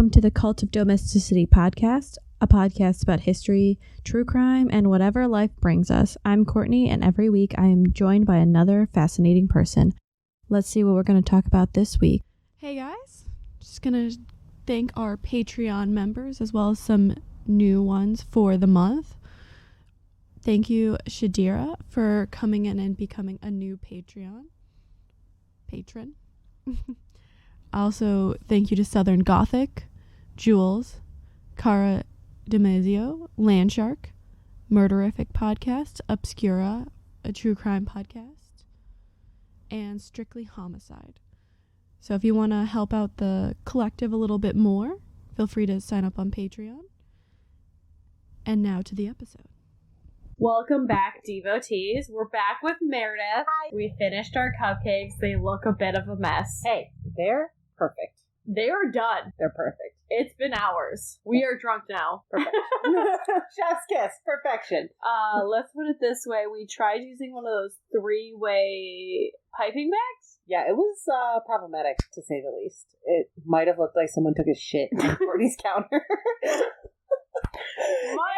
welcome to the Cult of Domesticity podcast, a podcast about history, true crime, and whatever life brings us. I'm Courtney, and every week I am joined by another fascinating person. Let's see what we're going to talk about this week. Hey guys, just going to thank our Patreon members as well as some new ones for the month. Thank you, Shadira, for coming in and becoming a new patron. Also, thank you to Southern Gothic, Jules, Cara Demazio, Landshark, Murderific Podcast, Obscura, a true crime podcast, and Strictly Homicide. So if you want to help out the collective a little bit more, feel free to sign up on Patreon. And now to the episode. Welcome back, devotees. We're back with Meredith. Hi. We finished our cupcakes. They look a bit of a mess. Hey, they're perfect. They are done. They're perfect. It's been hours. We are drunk now. Perfect. Chef's kiss. Perfection. Let's put it this way. We tried using one of those three-way piping bags. Yeah, it was problematic, to say the least. It might have looked like someone took a shit on Courtney's counter.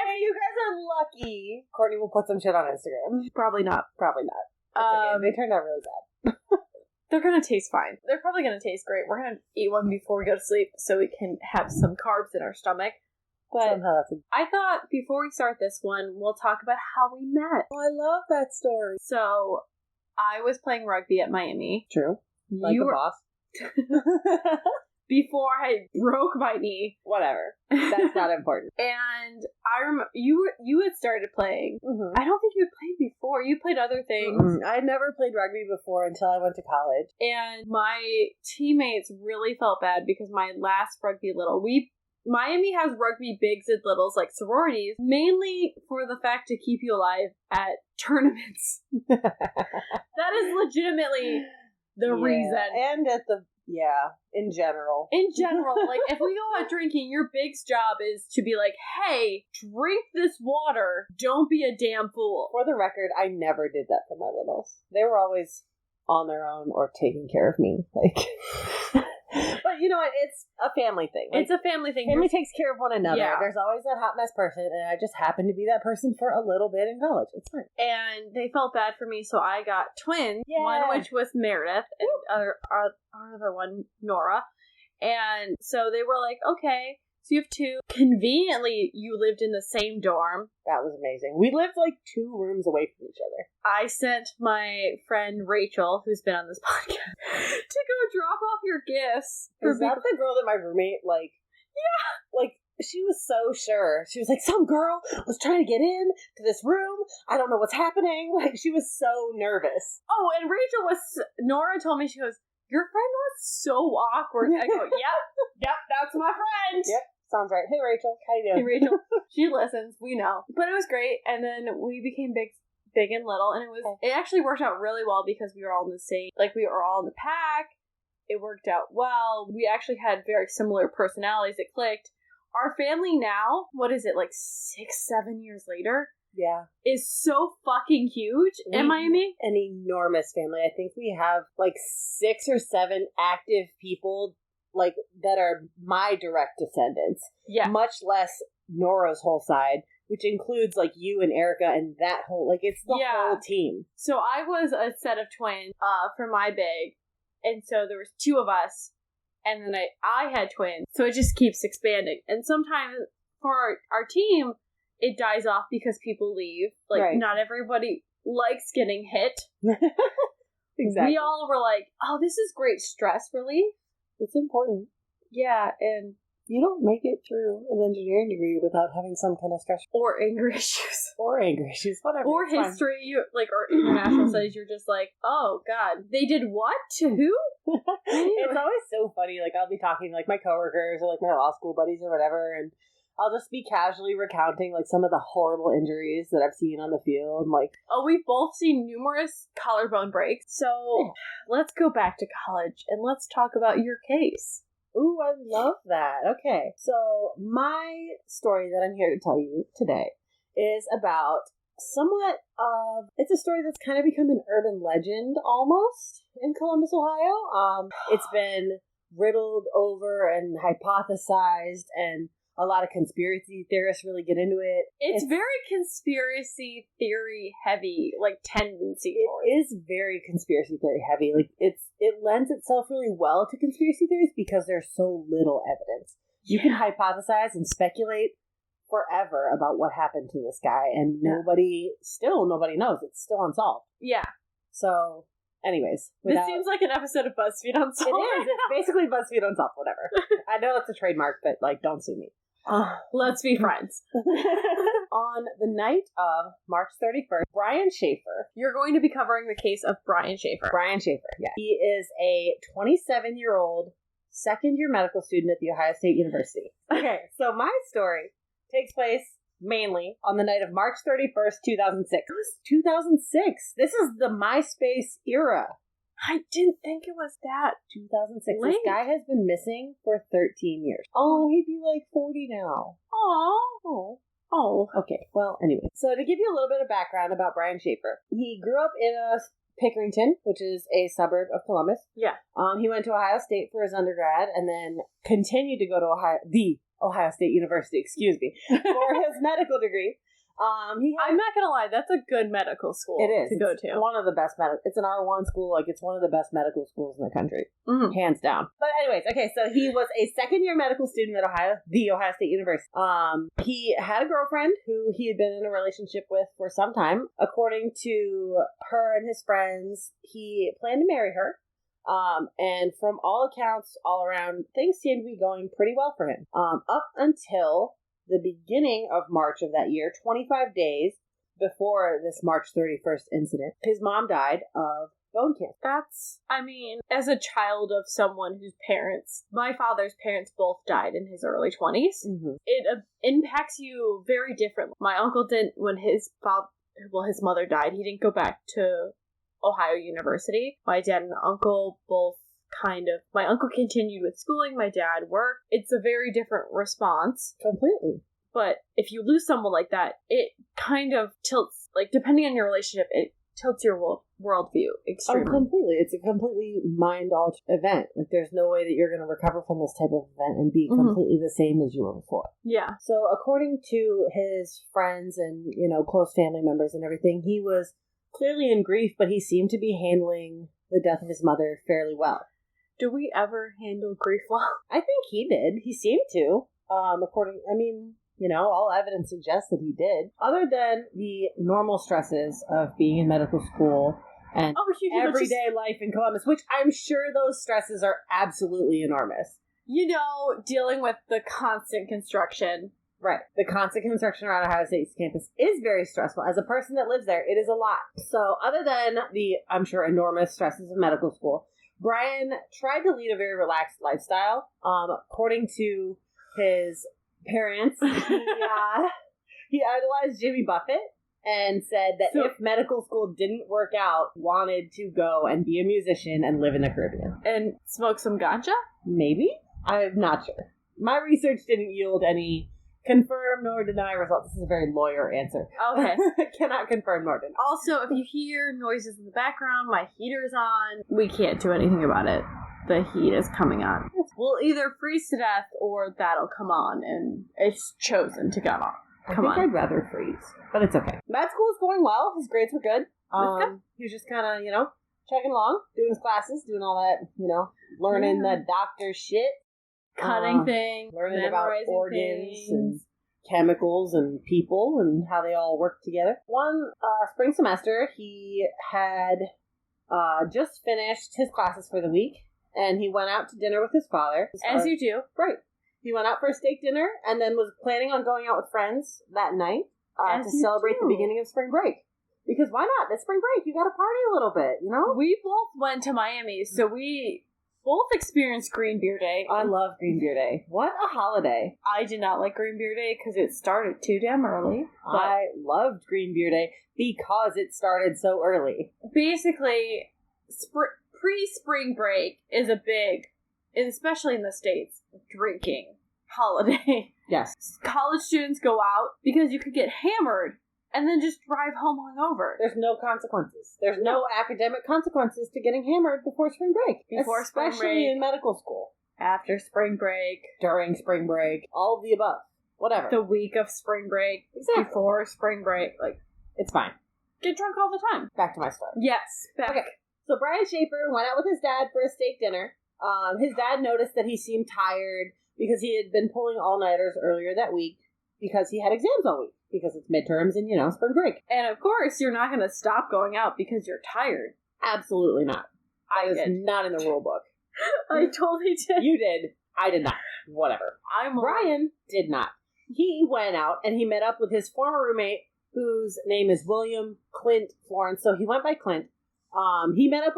If you guys are lucky, Courtney will put some shit on Instagram. Probably not. Probably not. That's okay. They turned out really bad. They're going to taste fine. They're probably going to taste great. We're going to eat one before we go to sleep so we can have some carbs in our stomach. But I thought before we start this one, we'll talk about how we met. Oh, I love that story. So, I was playing rugby at Miami. True. Like You a were- boss. Before I broke my knee. Whatever. That's not important. And I remember you had started playing. Mm-hmm. I don't think you had played before. You played other things. I had never played rugby before until I went to college. And my teammates really felt bad because my last rugby little, Miami has rugby bigs and littles like sororities, mainly for the fact to keep you alive at tournaments. That is legitimately the reason. And in general. In general, like, if we go out drinking, your big's job is to be like, hey, drink this water. Don't be a damn fool. For the record, I never did that for my littles. They were always on their own or taking care of me. But you know what? It's a family thing. It's a family thing. Family takes care of one another. Yeah. There's always that hot mess person, and I just happened to be that person for a little bit in college. It's fine. And they felt bad for me, so I got twins. Yeah. One which was Meredith, and our other one, Nora. And so they were like, okay, so you have two. Conveniently, you lived in the same dorm. That was amazing. We lived like 2 rooms away from each other. I sent my friend Rachel, who's been on this podcast, to go drop off your gifts. Is that the girl that my roommate, Yeah. She was so sure. She was like, some girl was trying to get in to this room. I don't know what's happening. She was so nervous. Oh, and Nora told me, she goes, your friend was so awkward. I go, yep, that's my friend. Yep, sounds right. Hey, Rachel. How you doing? Hey, Rachel. She listens. We know. But it was great. And then we became big and little. And it actually worked out really well because we were all in the same, we were all in the pack. It worked out well. We actually had very similar personalities. It clicked. Our family now, 6-7 years later? Yeah. Is so fucking huge in Miami. An enormous family. I think we have 6 or 7 active people that are my direct descendants. Yeah. Much less Nora's whole side, which includes you and Erica and that whole it's the whole team. So I was a set of twins for my big, and so there was 2 of us, and then I had twins. So it just keeps expanding. And sometimes for our team, it dies off because people leave. Right. Not everybody likes getting hit. Exactly. We all were like, oh, this is great stress relief. It's important. Yeah, and you don't make it through an engineering degree without having some kind of stress. Or anger issues. Or anger issues, whatever. Or history, or international studies, you're just like, oh, God, they did what? To who? It's always so funny. I'll be talking to, my coworkers or, my law school buddies or whatever, and I'll just be casually recounting, some of the horrible injuries that I've seen on the field. Oh, we've both seen numerous collarbone breaks. So, let's go back to college, and let's talk about your case. Ooh, I love that. Okay. So, my story that I'm here to tell you today is about it's a story that's kind of become an urban legend, almost, in Columbus, Ohio. It's been riddled over and hypothesized, and a lot of conspiracy theorists really get into it. It's very conspiracy theory heavy, like, tendency. It is very conspiracy theory heavy. Like, it lends itself really well to conspiracy theories because there's so little evidence. You can hypothesize and speculate forever about what happened to this guy, and nobody knows. It's still unsolved. Yeah. So, anyways. This seems like an episode of BuzzFeed Unsolved. It is. It's basically BuzzFeed Unsolved, whatever. I know it's a trademark, but, like, don't sue me. Let's be friends. On the night of March 31st, Brian Schaeffer. You're going to be covering the case of Brian Schaeffer. Brian Schaeffer, yeah. He is a 27-year-old second-year medical student at The Ohio State University. Okay, so my story takes place mainly on the night of March 31st, 2006. It was 2006. This is the MySpace era. I didn't think it was that. 2006. Late. This guy has been missing for 13 years. Oh, he'd be like 40 now. Oh. Okay, well, anyway. So to give you a little bit of background about Brian Schaeffer, he grew up in Pickerington, which is a suburb of Columbus. Yeah. He went to Ohio State for his undergrad and then continued to go to Ohio State University, for his medical degree. I'm not gonna lie, that's a good medical school. It is to go to. One of the best it's an R1 school. Like, it's one of the best medical schools in the country, hands down. But anyways, okay, so he was a second-year medical student at the Ohio State University. He had a girlfriend who he had been in a relationship with for some time. According to her and his friends, he planned to marry her. And from all accounts, all around, things seemed to be going pretty well for him. Up until the beginning of March of that year, 25 days before this March 31st incident, his mom died of bone cancer. As a child of someone whose my father's parents both died in his early 20s, it impacts you very differently. My uncle didn't, when his mother died, he didn't go back to Ohio University. My dad and uncle both my uncle continued with schooling, my dad worked. It's a very different response. Completely. But if you lose someone like that, it kind of tilts, like, depending on your relationship, it tilts your worldview extremely. Oh, completely. It's a completely mind-altering event. Like, there's no way that you're going to recover from this type of event and be completely the same as you were before. Yeah. So according to his friends and, close family members and everything, he was clearly in grief, but he seemed to be handling the death of his mother fairly well. Do we ever handle grief well? I think he did. He seemed to. All evidence suggests that he did. Other than the normal stresses of being in medical school and everyday life in Columbus, which I'm sure those stresses are absolutely enormous. Dealing with the constant construction. Right. The constant construction around Ohio State's campus is very stressful. As a person that lives there, it is a lot. So other than the, I'm sure, enormous stresses of medical school, Brian tried to lead a very relaxed lifestyle. According to his parents, he idolized Jimmy Buffett and said that if medical school didn't work out, wanted to go and be a musician and live in the Caribbean. And smoke some ganja? Maybe? I'm not sure. My research didn't yield any confirm nor deny results. This is a very lawyer answer. Okay. Cannot confirm nor deny. Also, if you hear noises in the background, my heater's on. We can't do anything about it. The heat is coming on. We'll either freeze to death or that'll come on, and it's chosen to come on. I'd rather freeze, but it's okay. Med school is going well. His grades were good. He was just kind of, chugging along, doing his classes, doing all that, learning the doctor shit. Cutting things, learning about organs and chemicals and people and how they all work together. One spring semester, he had just finished his classes for the week, and he went out to dinner with his father. As you do. Right. He went out for a steak dinner and then was planning on going out with friends that night to celebrate the beginning of spring break. Because why not? It's spring break. You got to party a little bit, We both went to Miami, so we both experienced Green Beer Day. I love Green Beer Day. What a holiday. I did not like Green Beer Day because it started too damn early. I loved Green Beer Day because it started so early. Basically, pre-spring break is a big, especially in the States, drinking holiday. Yes. College students go out because you could get hammered and then just drive home hungover. There's no consequences. There's no academic consequences to getting hammered before spring break. Especially in medical school. After spring break. During spring break. All of the above. Whatever. The week of spring break. Exactly. Before spring break. Like, it's fine. Get drunk all the time. Back to my story. Yes. Back. Okay. So Brian Schaeffer went out with his dad for a steak dinner. His dad noticed that he seemed tired because he had been pulling all-nighters earlier that week because he had exams all week. Because it's midterms and, spring break. And of course, you're not going to stop going out because you're tired. Absolutely not. I was not in the rule book. I totally did. You did. I did not. Whatever. Brian did not. He went out and he met up with his former roommate, whose name is William Clint Florence. So he went by Clint. He met up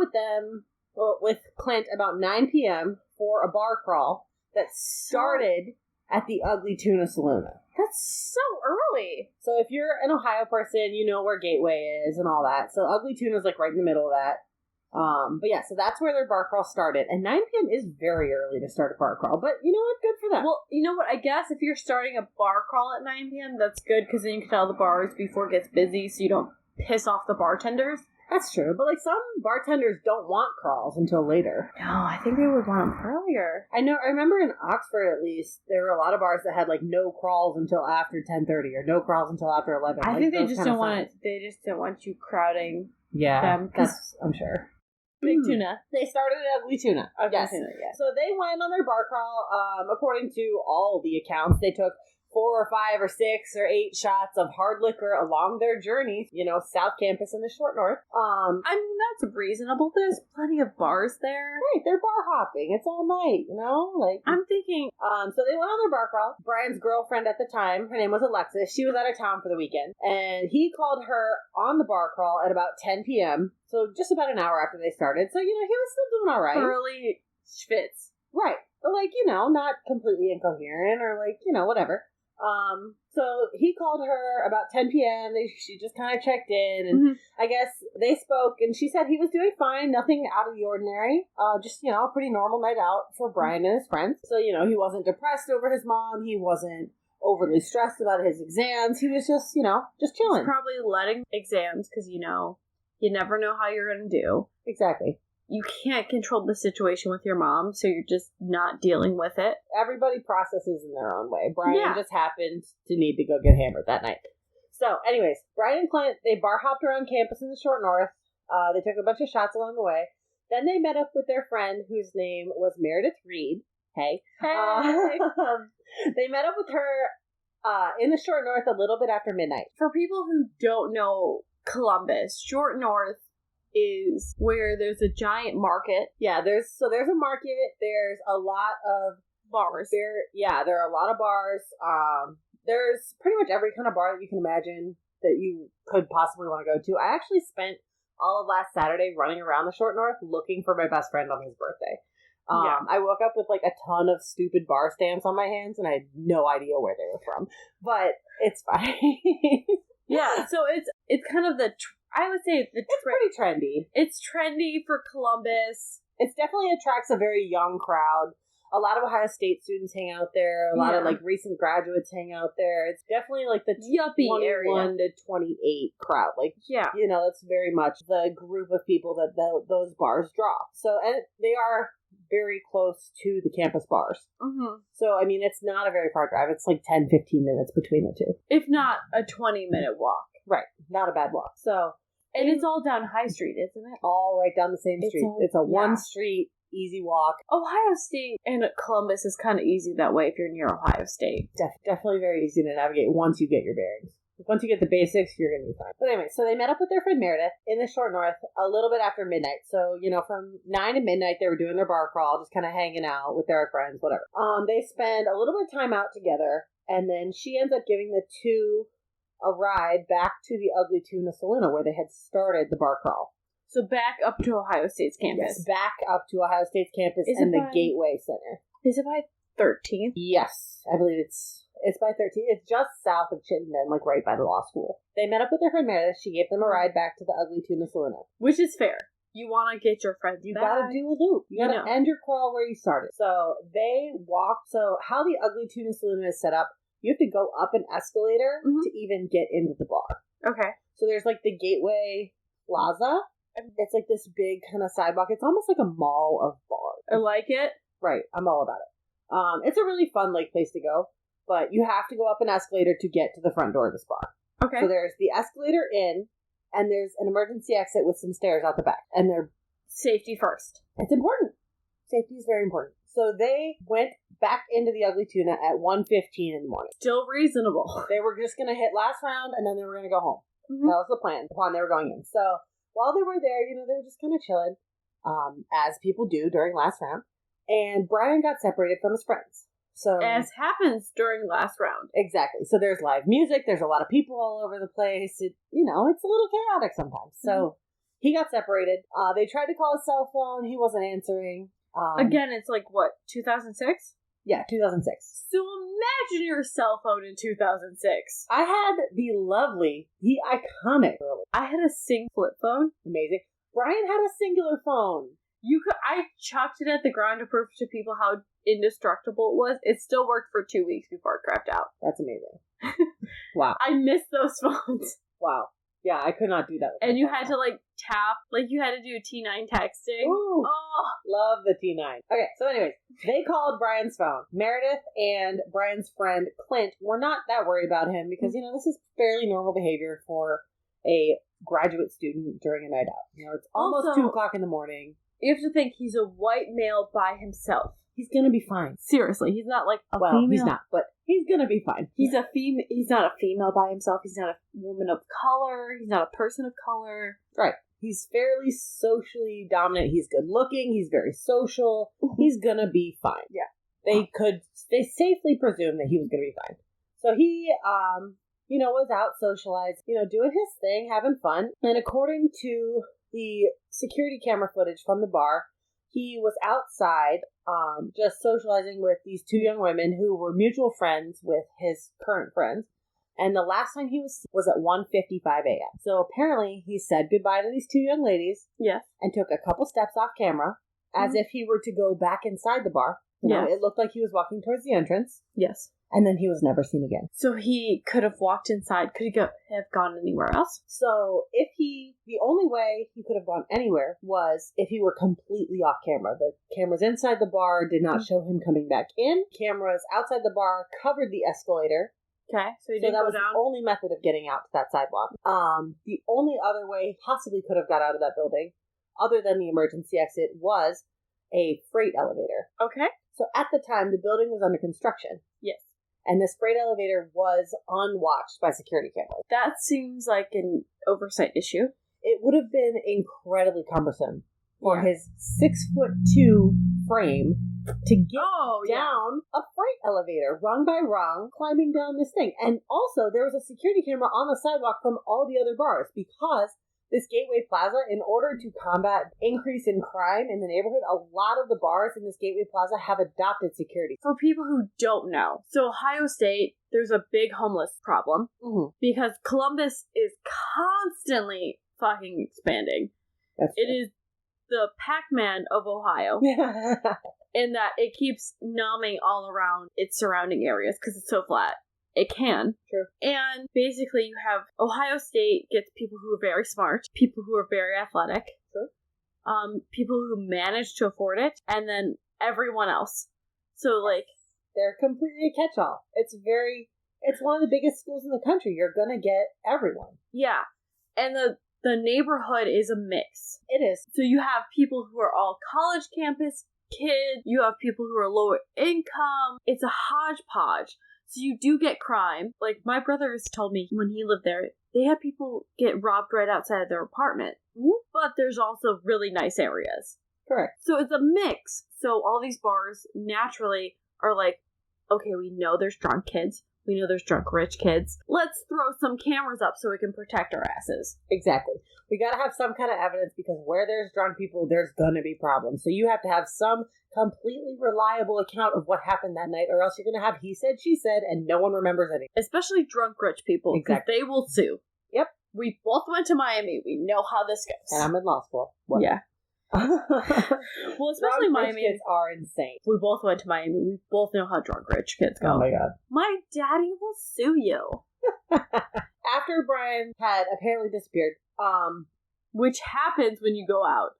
with Clint about 9 p.m. for a bar crawl that started at the Ugly Tuna Saloon. That's so early. So if you're an Ohio person, you know where Gateway is and all that. So Ugly Tuna's like right in the middle of that. But yeah, so that's where their bar crawl started. And 9 p.m. is very early to start a bar crawl. But you know what? Good for them. Well, you know what? I guess if you're starting a bar crawl at 9 p.m., that's good because then you can tell the bars before it gets busy so you don't piss off the bartenders. That's true, but some bartenders don't want crawls until later. No, I think they would want them earlier. I remember in Oxford at least, there were a lot of bars that had no crawls until after 10:30 or no crawls until after 11. I think they just don't want it. They just don't want you crowding them. That's, I'm sure. Big Tuna. They started at Ugly Tuna. Yes. Tuna, yes. So they went on their bar crawl. According to all the accounts, they took 4 or 5 or 6 or 8 shots of hard liquor along their journey, South Campus in the Short North. I mean, that's reasonable. There's plenty of bars there. Right, they're bar hopping. It's all night, I'm thinking... So they went on their bar crawl. Brian's girlfriend at the time, her name was Alexis, she was out of town for the weekend. And he called her on the bar crawl at about 10 p.m., so just about an hour after they started. So, he was still doing all right. Early schwitz. Right. But, not completely incoherent or, whatever. So he called her about 10 p.m. She just kind of checked in, and I guess they spoke, and she said he was doing fine, nothing out of the ordinary, just, a pretty normal night out for Brian and his friends. So, he wasn't depressed over his mom, he wasn't overly stressed about his exams, he was just, just chilling. He's probably letting exams, because, you never know how you're going to do. Exactly. You can't control the situation with your mom, so you're just not dealing with it. Everybody processes in their own way. Brian just happened to need to go get hammered that night. So, anyways, Brian and Clint, they bar hopped around campus in the Short North. They took a bunch of shots along the way. Then they met up with their friend, whose name was Meredith Reed. Hey. They met up with her in the Short North a little bit after midnight. For people who don't know Columbus, Short North is where there's a giant market. Yeah, there's a market. There's a lot of bars. There are a lot of bars. There's pretty much every kind of bar that you can imagine that you could possibly want to go to. I actually spent all of last Saturday running around the Short North looking for my best friend on his birthday. I woke up with a ton of stupid bar stamps on my hands, and I had no idea where they were from. But it's fine. Yeah, so it's kind of I would say it's pretty trendy. It's trendy for Columbus. It definitely attracts a very young crowd. A lot of Ohio State students hang out there. A lot of recent graduates hang out there. It's definitely the yuppie 21 area to 28 crowd. That's very much the group of people that those bars draw. So, and they are very close to the campus bars. Mm-hmm. So, I mean, it's not a very far drive. It's 10, 15 minutes between the two. If not a 20-minute walk. Right. Not a bad walk. So, and it's all down High Street, isn't it? All right down the same street. It's a one street, easy walk. Ohio State and Columbus is kind of easy that way if you're near Ohio State. Definitely very easy to navigate once you get your bearings. Once you get the basics, you're going to be fine. But anyway, so they met up with their friend Meredith in the Short North a little bit after midnight. So, from 9 to midnight, they were doing their bar crawl, just kind of hanging out with their friends, whatever. They spend a little bit of time out together, and then she ends up giving the two a ride back to the Ugly Tuna Saloon where they had started the bar crawl. So back up to Ohio State's campus. Yes, back up to Ohio State's campus and the Gateway Center. Is it by 13th? Yes, I believe it's by 13th. It's just south of Chittenden, right by the law school. They met up with their friend Meredith. She gave them a ride back to the Ugly Tuna Saloon. Which is fair. You want to get your friends You back. got to do a loop. You got to end your crawl where you started. So they walked. So how the Ugly Tuna Saloon is set up, you have to go up an escalator to even get into the bar. Okay. So there's like the Gateway Plaza. It's like this big kind of sidewalk. It's almost like a mall of bars. I like it. Right. I'm all about it. It's a really fun like place to go, but you have to go up an escalator to get to the front door of this bar. Okay. So there's the escalator in, and there's an emergency exit with some stairs out the back. And they're... Safety first. It's important. Safety is very important. So they went back into the Ugly Tuna at 1:15 in the morning. Still reasonable. They were just going to hit last round, and then they were going to go home. Mm-hmm. That was the plan they were going in. So while they were there, they were just kind of chilling, as people do during last round. And Brian got separated from his friends. So as happens during last round. Exactly. So there's live music. There's a lot of people all over the place. It's a little chaotic sometimes. So he got separated. They tried to call his cell phone. He wasn't answering. Again, it's like, what, 2006? Yeah, 2006. So imagine your cell phone in 2006. I had the iconic. I had a Sing flip phone. Amazing. Brian had a singular phone. I chucked it at the ground to prove to people how indestructible it was. It still worked for 2 weeks before it crapped out. That's amazing. Wow. I miss those phones. Wow. Yeah, I could not do that. And you had to tap, you had to do T9 texting. Ooh, oh, love the T9. Okay, so anyways, they called Brian's phone. Meredith and Brian's friend Clint were not that worried about him because, this is fairly normal behavior for a graduate student during a night out. It's almost Also, 2 o'clock in the morning. You have to think he's a white male by himself. He's gonna be fine. Seriously, he's not a female. He's not, but he's gonna be fine. He's not a female by himself. He's not a woman of color. He's not a person of color. Right. He's fairly socially dominant. He's good looking. He's very social. He's gonna be fine. Yeah. They safely presume that he was gonna be fine. So he, was out socializing, doing his thing, having fun. And according to the security camera footage from the bar, he was outside, just socializing with these 2 young women who were mutual friends with his current friends. And the last time he was at 1:55 a.m. So apparently he said goodbye to these 2 young ladies. Yeah. And took a couple steps off camera as if he were to go back inside the bar. It looked like he was walking towards the entrance. Yes. And then he was never seen again. So he could have walked inside. Could he have gone anywhere else? So the only way he could have gone anywhere was if he were completely off camera. The cameras inside the bar did not show him coming back in. Cameras outside the bar covered the escalator. Okay, so he didn't that go was down? The only method of getting out to that sidewalk. The only other way he possibly could have got out of that building, other than the emergency exit, was a freight elevator. Okay. So at the time, the building was under construction. Yes. And this freight elevator was unwatched by security cameras. That seems like an oversight issue. It would have been incredibly cumbersome for his 6'2" frame to get down a freight elevator, rung by rung, climbing down this thing. And also, there was a security camera on the sidewalk from all the other bars because this Gateway Plaza, in order to combat increase in crime in the neighborhood, a lot of the bars in this Gateway Plaza have adopted security. For people who don't know, so Ohio State, there's a big homeless problem because Columbus is constantly fucking expanding. It is the Pac-Man of Ohio in that it keeps numbing all around its surrounding areas because it's so flat. It can. True. And basically you have Ohio State gets people who are very smart, people who are very athletic, people who manage to afford it, and then everyone else. So they're completely a catch-all. It's one of the biggest schools in the country. You're gonna get everyone. Yeah. And the neighborhood is a mix. It is. So you have people who are all college campus kids, you have people who are lower income. It's a hodgepodge. So you do get crime. Like, my brother has told me when he lived there, they had people get robbed right outside of their apartment. But there's also really nice areas. Correct. So it's a mix. So all these bars naturally are like, okay, we know there's drunk kids. We know there's drunk rich kids. Let's throw some cameras up so we can protect our asses. Exactly. We gotta have some kind of evidence because where there's drunk people, there's gonna be problems. So you have to have some completely reliable account of what happened that night, or else you're gonna have he said, she said, and no one remembers anything. Especially drunk rich people, because they will sue. Yep. We both went to Miami. We know how this goes. And I'm in law school. What? Yeah. Well, especially drunk Miami. Rich kids are insane. We both went to Miami. We both know how drunk rich kids go. Oh my god. My daddy will sue you. after Brian had apparently disappeared, which happens when you go out.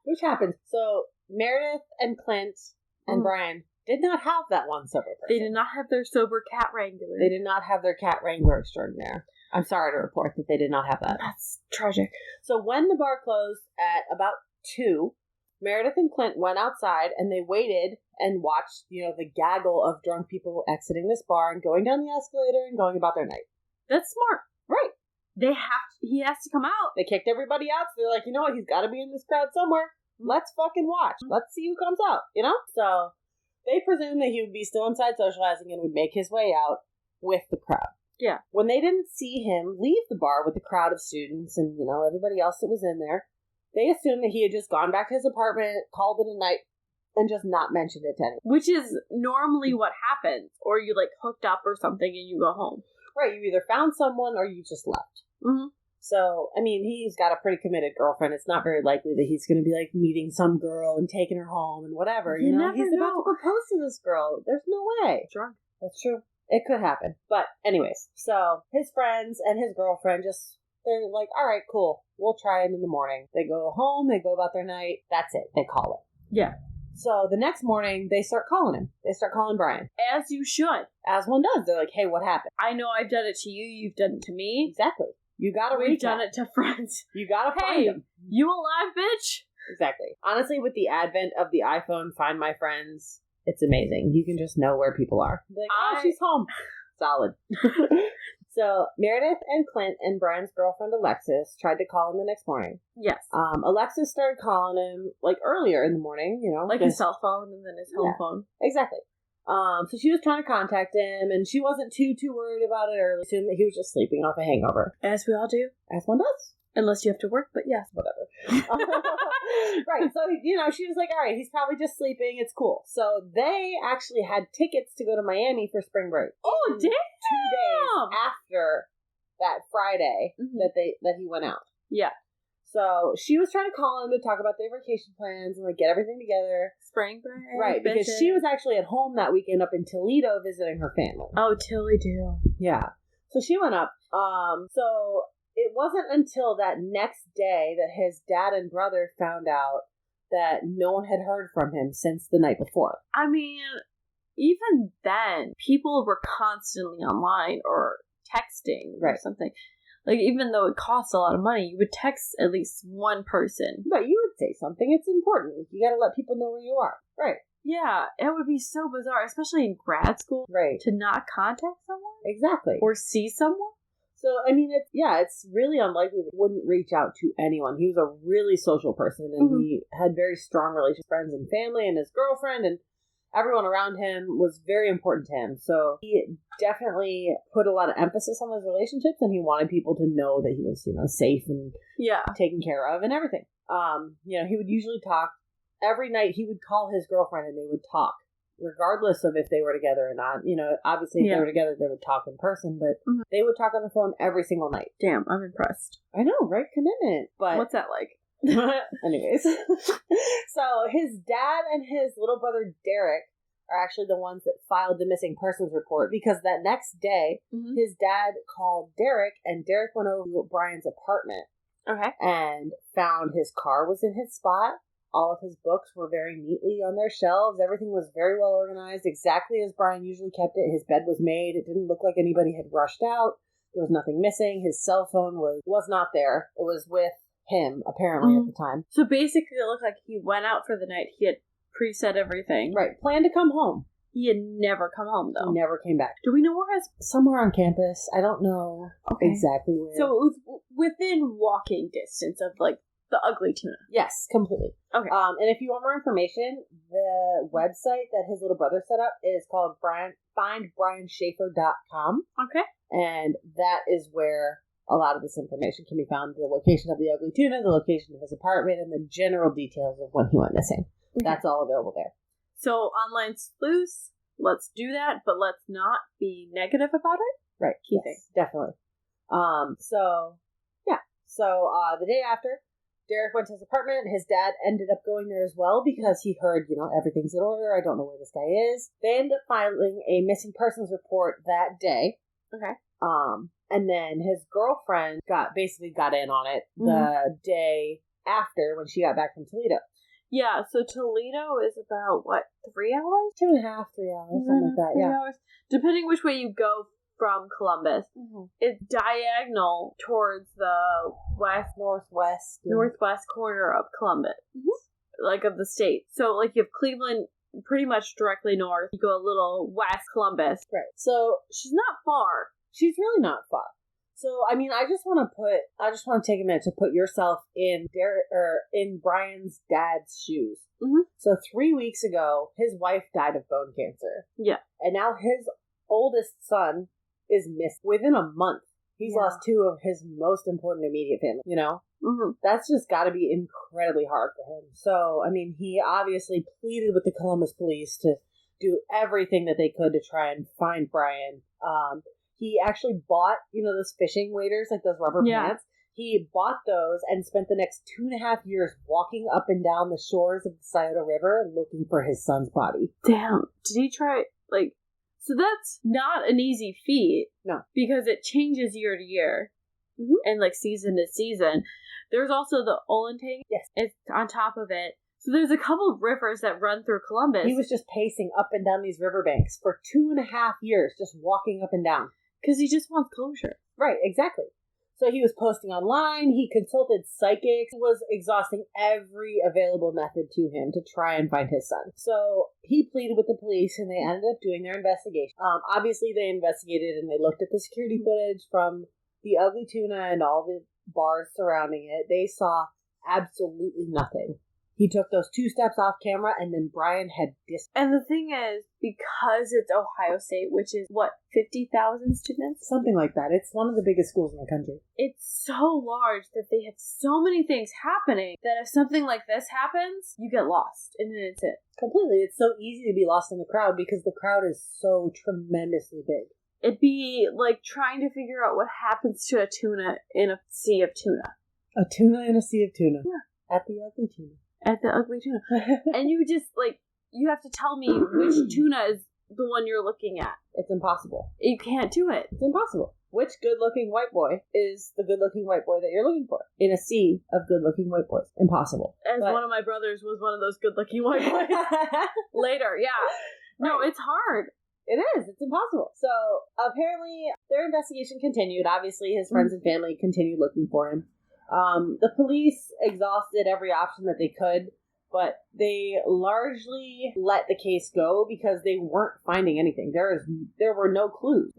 So Meredith and Clint and Brian did not have that one sober person. They did not have their sober cat wrangler. They did not have their cat wrangler extraordinaire. I'm sorry to report that they did not have that. That's tragic. So when the bar closed at about 2, Meredith and Clint went outside and they waited and watched, the gaggle of drunk people exiting this bar and going down the escalator and going about their night. That's smart. Right. He has to come out. They kicked everybody out, so they're like, you know what, he's got to be in this crowd somewhere. Let's fucking watch. Let's see who comes out, So they presumed that he would be still inside socializing and would make his way out with the crowd. Yeah. When they didn't see him leave the bar with the crowd of students and, everybody else that was in there, they assumed that he had just gone back to his apartment, called it a night, and just not mentioned it to anyone. Which is normally what happens. Or you, hooked up or something and you go home. Right. You either found someone or you just left. Mm-hmm. So, he's got a pretty committed girlfriend. It's not very likely that he's going to be, meeting some girl and taking her home and whatever. You never He's know. about to propose to this girl. There's no way. Drunk. That's true. It could happen. But anyways, so his friends and his girlfriend they're like, all right, cool. We'll try him in the morning. They go home. They go about their night. That's it. They call it. Yeah. So the next morning, they start calling him. They start calling Brian. As you should. As one does. They're like, hey, what happened? I know I've done it to you. You've done it to me. Exactly. You gotta We've done it to friends. You gotta find hey, them. You alive, bitch? Exactly. Honestly, with the advent of the iPhone, Find My Friends, it's amazing. You can just know where people are. Be like, she's home. Solid. So Meredith and Clint and Brian's girlfriend Alexis tried to call him the next morning. Yes. Alexis started calling him earlier in the morning, his cell phone and then his home phone. Exactly. So she was trying to contact him, and she wasn't too worried about it early. Assumed that he was just sleeping off a hangover. As we all do. As one does. Unless you have to work, but yes. Whatever. Right, so, she was like, all right, he's probably just sleeping. It's cool. So they actually had tickets to go to Miami for spring break. Oh, damn! 2 days after that Friday that he went out. Yeah. So she was trying to call him to talk about their vacation plans and get everything together. Spring break. Right, because she was actually at home that weekend up in Toledo visiting her family. Oh, Toledo. Yeah. So she went up. So it wasn't until that next day that his dad and brother found out that no one had heard from him since the night before. Even then, people were constantly online or texting or something. Even though it costs a lot of money, you would text at least one person. But you would say something. It's important. You got to let people know where you are. Right. Yeah, it would be so bizarre, especially in grad school, right, to not contact someone. Exactly. Or see someone. So, it's really unlikely that he wouldn't reach out to anyone. He was a really social person, and he had very strong relationships with friends and family, and his girlfriend, and everyone around him was very important to him. So he definitely put a lot of emphasis on those relationships, and he wanted people to know that he was, safe and taken care of and everything. He would usually talk every night. He would call his girlfriend, and they would talk, regardless of if they were together or not. Obviously if they were together, they would talk in person, but they would talk on the phone every single night. Damn, I'm impressed. I know, right? Commitment. But what's that like? Anyways. So his dad and his little brother Derek are actually the ones that filed the missing persons report, because that next day his dad called Derek, and Derek went over to Brian's apartment. Okay. And found his car was in his spot. All of his books were very neatly on their shelves. Everything was very well organized, exactly as Brian usually kept it. His bed was made. It didn't look like anybody had rushed out. There was nothing missing. His cell phone was not there. It was with him, apparently, at the time. So basically, it looked like he went out for the night. He had preset everything. Right. Planned to come home. He had never come home, though. He never came back. Do we know where his... Somewhere on campus. I don't know exactly where. So it was within walking distance of, the Ugly Tuna. Yes, completely. Okay. And if you want more information, the website that his little brother set up is called findbrianschaffer.com. Okay. And that is where a lot of this information can be found. The location of the Ugly Tuna, the location of his apartment, and the general details of when he went missing. Okay. That's all available there. So online sleuths, let's do that, but let's not be negative about it. Right. Key thing. Definitely. So the day after, Derek went to his apartment. His dad ended up going there as well because he heard, everything's in order. I don't know where this guy is. They ended up filing a missing persons report that day. Okay. And then his girlfriend basically got in on it the day after when she got back from Toledo. Yeah, so Toledo is about, 3 hours? 2.5, 3 hours, something like that, 3 hours. Depending which way you go from Columbus. It's diagonal towards the northwest corner of Columbus, like of the state. So, like, you have Cleveland pretty much directly north. You go a little west Columbus. Right. So she's not far. She's really not far. So, I mean, I just want to take a minute to put yourself in Brian's dad's shoes. So 3 weeks ago, his wife died of bone cancer. Yeah. And now his oldest son is missed within a month. He's lost 2 of his most important immediate family, you know? That's just got to be incredibly hard for him. So, I mean, he obviously pleaded with the Columbus police to do everything that they could to try and find Brian. He actually bought, those fishing waders, like those rubber pants. He bought those and spent the next 2.5 years walking up and down the shores of the Scioto River looking for his son's body. Damn. Did he try, so that's not an easy feat. No. Because it changes year to year. And, season to season. There's also the Olentangy. Yes. It's on top of it. So there's a couple of rivers that run through Columbus. He was just pacing up and down these riverbanks for 2.5 years, just walking up and down. Because he just wants closure. Right, exactly. So he was posting online, he consulted psychics, was exhausting every available method to him to try and find his son. So he pleaded with the police and they ended up doing their investigation. Obviously they investigated and they looked at the security footage from the Ugly Tuna and all the bars surrounding it. They saw absolutely nothing. He took those 2 steps off camera, and then Brian had And the thing is, because it's Ohio State, which is, 50,000 students? Something like that. It's one of the biggest schools in the country. It's so large that they have so many things happening that if something like this happens, you get lost in an instant. Completely. It's so easy to be lost in the crowd because the crowd is so tremendously big. It'd be like trying to figure out what happens to a tuna in a sea of tuna. A tuna in a sea of tuna. Yeah. At the Ugly Tuna. At the Ugly Tuna. And you just, you have to tell me which tuna is the one you're looking at. It's impossible. You can't do it. It's impossible. Which good-looking white boy is the good-looking white boy that you're looking for? In a sea of good-looking white boys. Impossible. One of my brothers was one of those good-looking white boys. Later, yeah. No, it's hard. It is. It's impossible. So, apparently, their investigation continued. Obviously, his friends and family continued looking for him. The police exhausted every option that they could, but they largely let the case go because they weren't finding anything. There were no clues,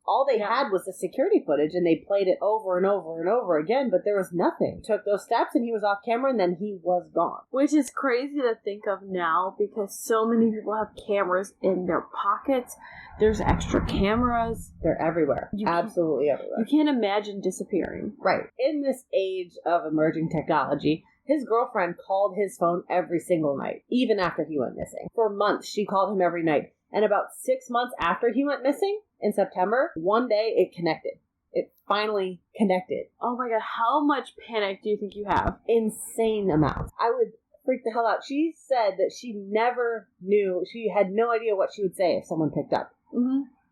All they had was the security footage, and they played it over and over and over again, but there was nothing. Took those steps, and he was off camera, and then he was gone. Which is crazy to think of now, because so many people have cameras in their pockets. There's extra cameras. They're everywhere. Absolutely everywhere. You can't imagine disappearing. Right. In this age of emerging technology, his girlfriend called his phone every single night, even after he went missing. For months, she called him every night. And about 6 months after he went missing, in September, one day it connected. It finally connected. Oh my god, how much panic do you think you have? Insane amounts. I would freak the hell out. She said that she never knew, she had no idea what she would say if someone picked up.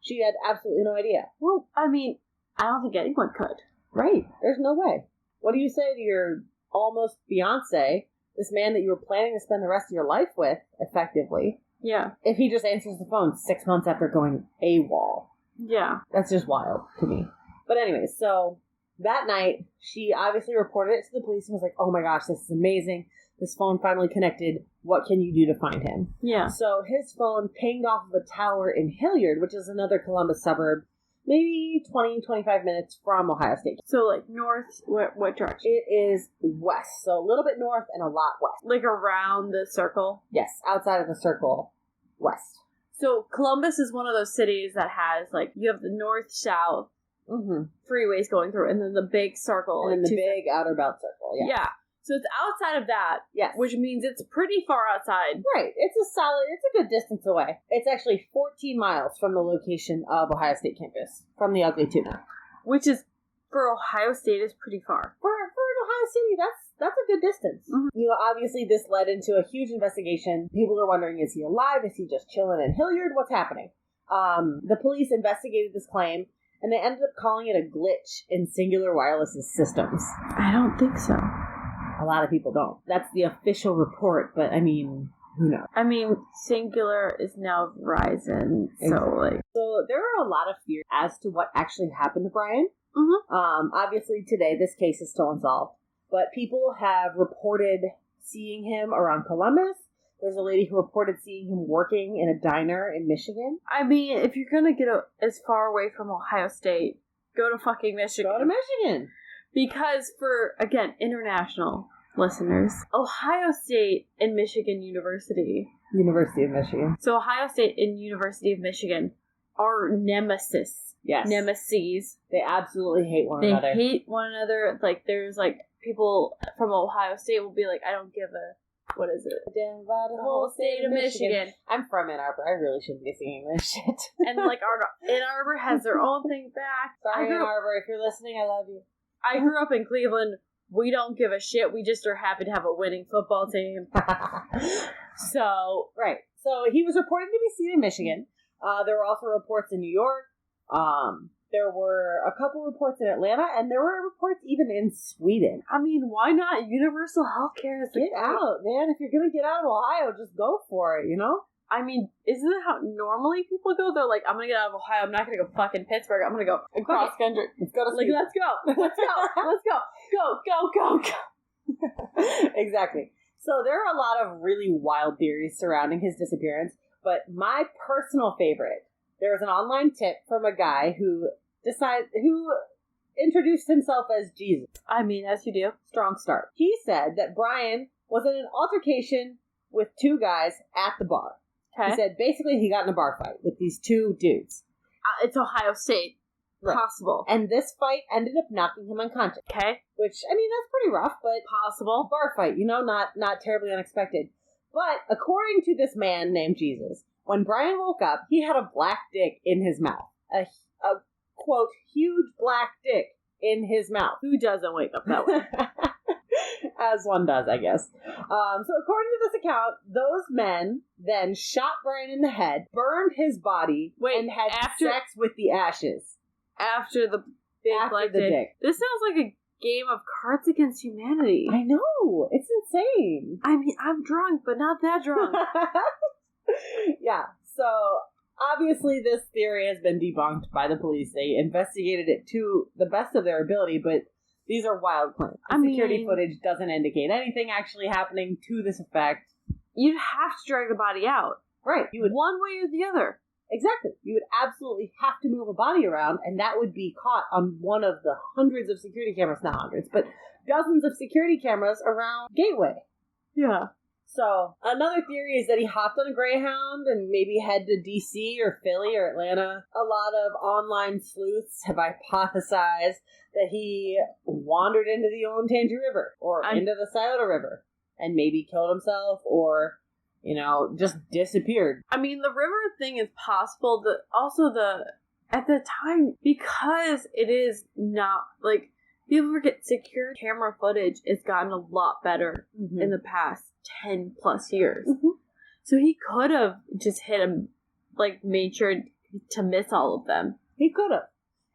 She had absolutely no idea. Well, I mean, I don't think anyone could. Right. There's no way. What do you say to your almost fiance, this man that you were planning to spend the rest of your life with, effectively? Yeah. If he just answers the phone 6 months after going AWOL. Yeah. That's just wild to me. But anyways, so that night, she obviously reported it to the police and was like, oh my gosh, this is amazing. This phone finally connected. What can you do to find him? Yeah. So his phone pinged off of a tower in Hilliard, which is another Columbus suburb, maybe 20, 25 minutes from Ohio State. So, north, what direction? It is west. So a little bit north and a lot west. Around the circle? Yes, outside of the circle, west. So Columbus is one of those cities that has, you have the north-south freeways going through, and then the big circle. And then the big outer belt circle, Yeah. So it's outside of that. Yes. Which means it's pretty far outside. Right. It's a good distance away. It's actually 14 miles from the location of Ohio State campus, from the Ugly Tuna. Which is, for Ohio State, is pretty far. For an Ohio City, that's a good distance. Obviously this led into a huge investigation. People are wondering, is he alive? Is he just chilling in Hilliard? What's happening? The police investigated this claim, and they ended up calling it a glitch in Singular Wireless's systems. I don't think so. A lot of people don't. That's the official report, but I mean, who knows? I mean, Singular is now Verizon, So there are a lot of fears as to what actually happened to Brian. Mm-hmm. Obviously, today this case is still unsolved, but people have reported seeing him around Columbus. There's a lady who reported seeing him working in a diner in Michigan. I mean, if you're gonna get as far away from Ohio State, go to fucking Michigan. Go to Michigan. Because for, again, international listeners, Ohio State and Michigan University. University of Michigan. So Ohio State and University of Michigan are nemesis. Yes. Nemesis. They absolutely hate one another. They hate one another. Like, there's, like, people from Ohio State will be like, I don't give a... What is it? Damn about the whole state of Michigan. I'm from Ann Arbor. I really shouldn't be singing this shit. And, like, Ann Arbor has their own thing back. Sorry, Ann Arbor. If you're listening, I love you. I grew up in Cleveland. We don't give a shit. We just are happy to have a winning football team. So, right. So he was reported to be seen in Michigan. There were also reports in New York. There were a couple reports in Atlanta, and there were reports even in Sweden. I mean, why not? Universal healthcare is Get out, man. If you're going to get out of Ohio, just go for it, you know? I mean, isn't that how normally people go? They're like, I'm going to get out of Ohio. I'm not going to go fucking Pittsburgh. I'm going to go across country. Let's go to Sweden. Like, let's go. Let's go. Let's go. Go. Exactly. So there are a lot of really wild theories surrounding his disappearance, but my personal favorite, there was an online tip from a guy who introduced himself as Jesus. I mean, as you do. Strong start. He said that Brian was in an altercation with two guys at the bar. Okay. He said basically he got in a bar fight with these two dudes. It's Ohio State. Right. Possible. And this fight ended up knocking him unconscious. Okay. Which, I mean, that's pretty rough, but... Possible. Bar fight, you know, not terribly unexpected. But according to this man named Jesus, when Brian woke up, he had a black dick in his mouth. A quote, huge black dick in his mouth. Who doesn't wake up that way? As one does, I guess. So according to this account, those men then shot Brian in the head, burned his body, and had sex with the ashes. After the black dick. This sounds like a game of Cards Against Humanity. I know. It's insane. I mean, I'm drunk, but not that drunk. Yeah. So, obviously, this theory has been debunked by the police. They investigated it to the best of their ability, but these are wild claims. Security footage doesn't indicate anything actually happening to this effect. You'd have to drag the body out. Right. You would, one way or the other. Exactly. You would absolutely have to move a body around, and that would be caught on one of the hundreds of security cameras, not hundreds, but dozens of security cameras around Gateway. Yeah. So, another theory is that he hopped on a Greyhound and maybe head to D.C. or Philly or Atlanta. A lot of online sleuths have hypothesized that he wandered into the Olentangy River or into the Scioto River and maybe killed himself or, you know, just disappeared. I mean, the river thing is possible. At the time, because it is not, like, people forget secure camera footage has gotten a lot better in the past 10 plus years. Mm-hmm. So he could have just hit him, like, made sure to miss all of them. He could have.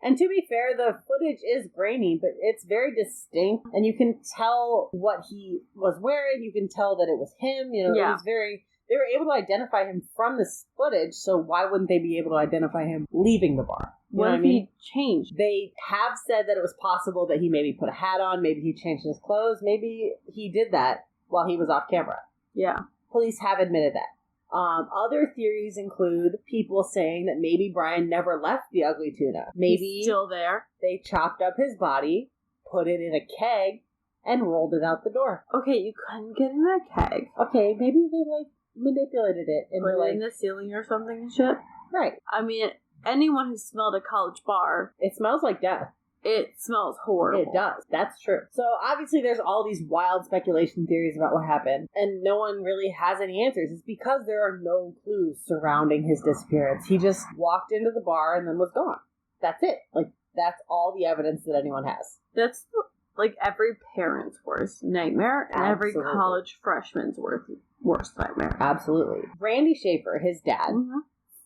And to be fair, the footage is grainy, but it's very distinct, and you can tell what he was wearing. You can tell that it was him. You know, it was very... They were able to identify him from this footage, so why wouldn't they be able to identify him leaving the bar? What if he changed? They have said that it was possible that he maybe put a hat on, maybe he changed his clothes, maybe he did that while he was off camera. Yeah. Police have admitted that. Other theories include people saying that maybe Brian never left the Ugly Tuna. Maybe he's still there. They chopped up his body, put it in a keg, and rolled it out the door. Okay, you couldn't get in a keg. Okay, maybe they, manipulated it. And put it in the ceiling or something and shit? Right. I mean, anyone who smelled a college bar... It smells like death. It smells horrible. It does. That's true. So, obviously, there's all these wild speculation theories about what happened, and no one really has any answers. It's because there are no clues surrounding his disappearance. He just walked into the bar and then was gone. That's it. That's all the evidence that anyone has. That's, every parent's worst nightmare, and every college freshman's worst nightmare. Absolutely. Randy Schaeffer, his dad,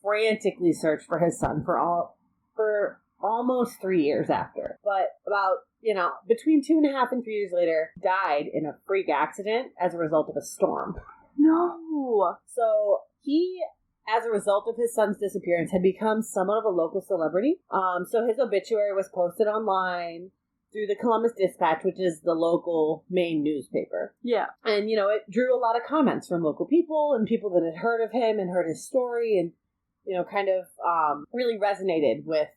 frantically searched for his son for almost 3 years after. But about, between 2.5 and 3 years later, died in a freak accident as a result of a storm. No. So he, as a result of his son's disappearance, had become somewhat of a local celebrity. So his obituary was posted online through the Columbus Dispatch, which is the local main newspaper. Yeah. And, it drew a lot of comments from local people and people that had heard of him and heard his story and, kind of really resonated with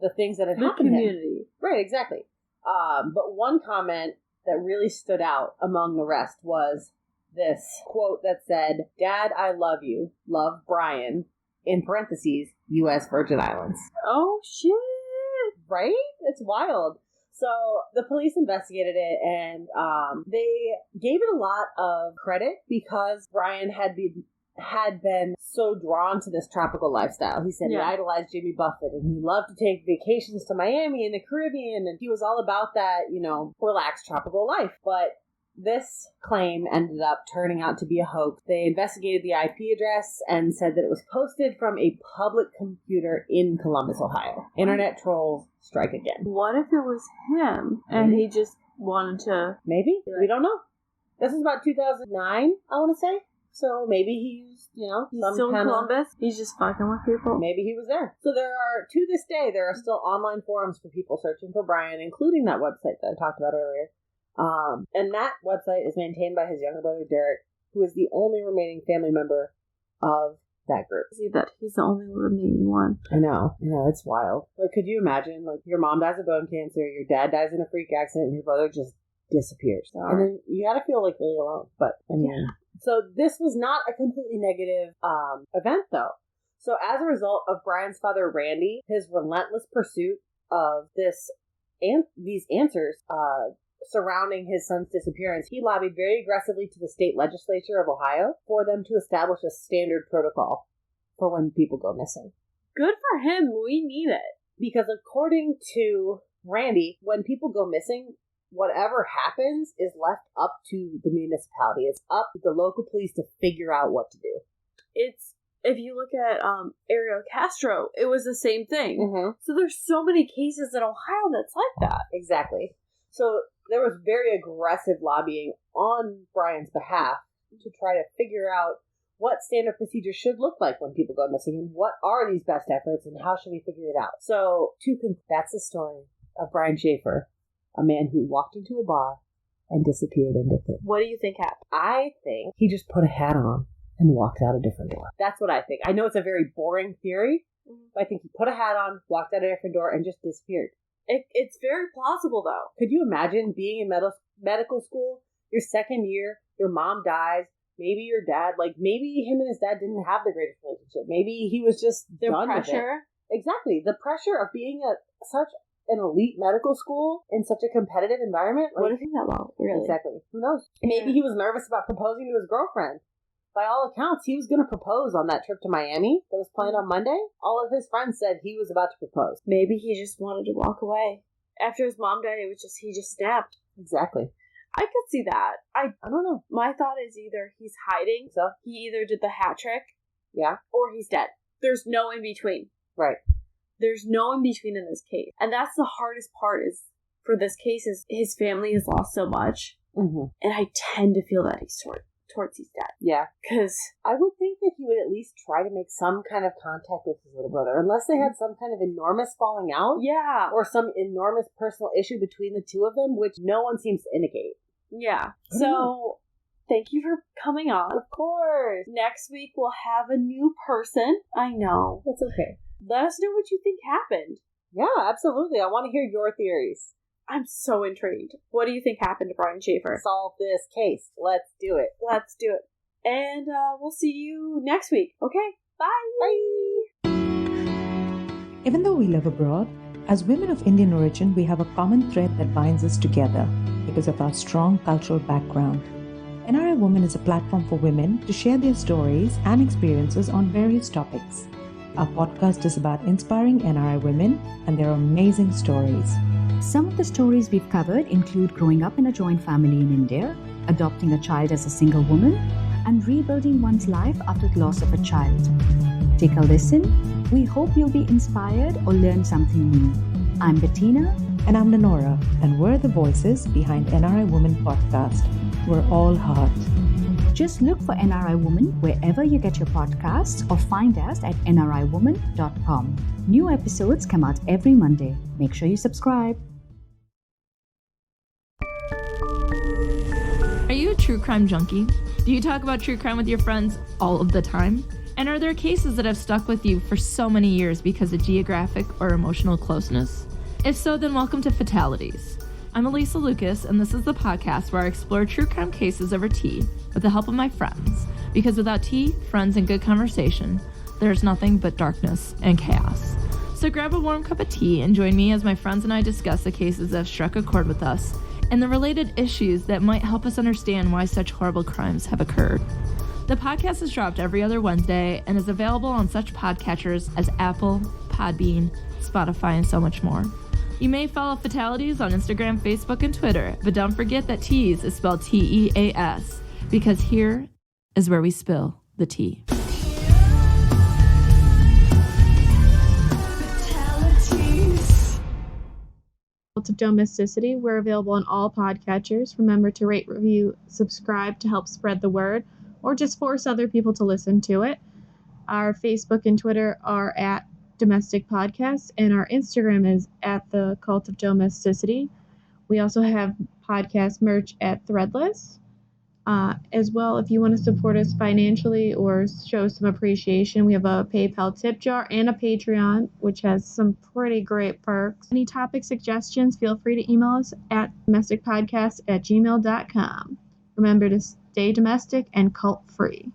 the things that had happened to him. Right, exactly. But one comment that really stood out among the rest was this quote that said, "Dad, I love you. Love, Brian," in parentheses, U.S. Virgin Islands. Oh, shit. Right? It's wild. So the police investigated it, and they gave it a lot of credit because Brian had been so drawn to this tropical lifestyle. He said he idolized Jimmy Buffett, and he loved to take vacations to Miami and the Caribbean, and he was all about that, relaxed tropical life. But this claim ended up turning out to be a hoax. They investigated the IP address and said that it was posted from a public computer in Columbus, Ohio. Internet trolls strike again. What if it was him and he just wanted to... Maybe. We don't know. This is about 2009, I want to say. So maybe he used, he's still in Columbus. He's just fucking with people. Maybe he was there. So to this day, there are still online forums for people searching for Brian, including that website that I talked about earlier. And that website is maintained by his younger brother, Derek, who is the only remaining family member of that group. See that he's the only remaining one. I know, it's wild. Like, could you imagine, your mom dies of bone cancer, your dad dies in a freak accident, and your brother just disappears. And then you gotta feel, really alone. But, anyway. So this was not a completely negative event, though. So as a result of Brian's father, Randy, his relentless pursuit of these answers surrounding his son's disappearance, he lobbied very aggressively to the state legislature of Ohio for them to establish a standard protocol for when people go missing. Good for him. We need it. Because according to Randy, when people go missing, whatever happens is left up to the municipality. It's up to the local police to figure out what to do. If you look at Ariel Castro, it was the same thing. Mm-hmm. So there's so many cases in Ohio that's like that. Exactly. So there was very aggressive lobbying on Brian's behalf to try to figure out what standard procedures should look like when people go missing and what are these best efforts and how should we figure it out. So that's the story of Brian Schaeffer, a man who walked into a bar and disappeared into thin. What do you think happened? I think he just put a hat on and walked out a different door. That's what I think. I know it's a very boring theory, but I think he put a hat on, walked out a different door, and just disappeared. It's very plausible, though. Could you imagine being in medical school, your second year, your mom dies, maybe your dad, maybe him and his dad didn't have the greatest relationship. Maybe he was just done pressure. With it. Exactly. The pressure of being at such an elite medical school in such a competitive environment. What if he's that well? Really? Exactly. Who knows? Maybe he was nervous about proposing to his girlfriend. By all accounts, he was going to propose on that trip to Miami that was planned on Monday. All of his friends said he was about to propose. Maybe he just wanted to walk away. After his mom died, he just snapped. Exactly. I could see that. I don't know. My thought is either he's hiding, so he either did the hat trick, or he's dead. There's no in between. Right. There's no in between in this case. And that's the hardest part is for this case is his family has lost so much. Mm-hmm. And I tend to feel that he's towards his dad. Yeah. Because I would think that he would at least try to make some kind of contact with his little brother, unless they had some kind of enormous falling out. Yeah. Or some enormous personal issue between the two of them, which no one seems to indicate. Yeah. So, thank you for coming on. Of course. Next week we'll have a new person. I know. It's okay. Let us know what you think happened. Yeah, absolutely. I want to hear your theories. I'm so intrigued. What do you think happened to Brian Schaeffer? Solve this case. Let's do it. Let's do it. And we'll see you next week. Okay? Bye. Bye. Even though we live abroad, as women of Indian origin, we have a common thread that binds us together because of our strong cultural background. NRI Women is a platform for women to share their stories and experiences on various topics. Our podcast is about inspiring NRI women and their amazing stories. Some of the stories we've covered include growing up in a joint family in India, adopting a child as a single woman, and rebuilding one's life after the loss of a child. Take a listen. We hope you'll be inspired or learn something new. I'm Bettina. And I'm Lenora, and we're the voices behind NRI Woman Podcast. We're all heart. Just look for NRI Woman wherever you get your podcasts or find us at nriwoman.com. New episodes come out every Monday. Make sure you subscribe. Are you a true crime junkie? Do you talk about true crime with your friends all of the time? And are there cases that have stuck with you for so many years because of geographic or emotional closeness? If so, then welcome to Fatalities. I'm Elisa Lucas, and this is the podcast where I explore true crime cases over tea with the help of my friends. Because without tea, friends, and good conversation, there's nothing but darkness and chaos. So grab a warm cup of tea and join me as my friends and I discuss the cases that have struck a chord with us and the related issues that might help us understand why such horrible crimes have occurred. The podcast is dropped every other Wednesday and is available on such podcatchers as Apple, Podbean, Spotify, and so much more. You may follow Fatalities on Instagram, Facebook, and Twitter, but don't forget that Teas is spelled T-E-A-S, because here is where we spill the tea. Fatalities. Of Domesticity. We're available on all podcatchers. Remember to rate, review, subscribe to help spread the word, or just force other people to listen to it. Our Facebook and Twitter are at Domestic Podcast, and our Instagram is at the Cult of Domesticity. We also have podcast merch at Threadless. As well, if you want to support us financially or show some appreciation, we have a PayPal tip jar and a Patreon, which has some pretty great perks. Any topic suggestions, feel free to email us at domesticpodcast@gmail.com. Remember to stay domestic and cult-free.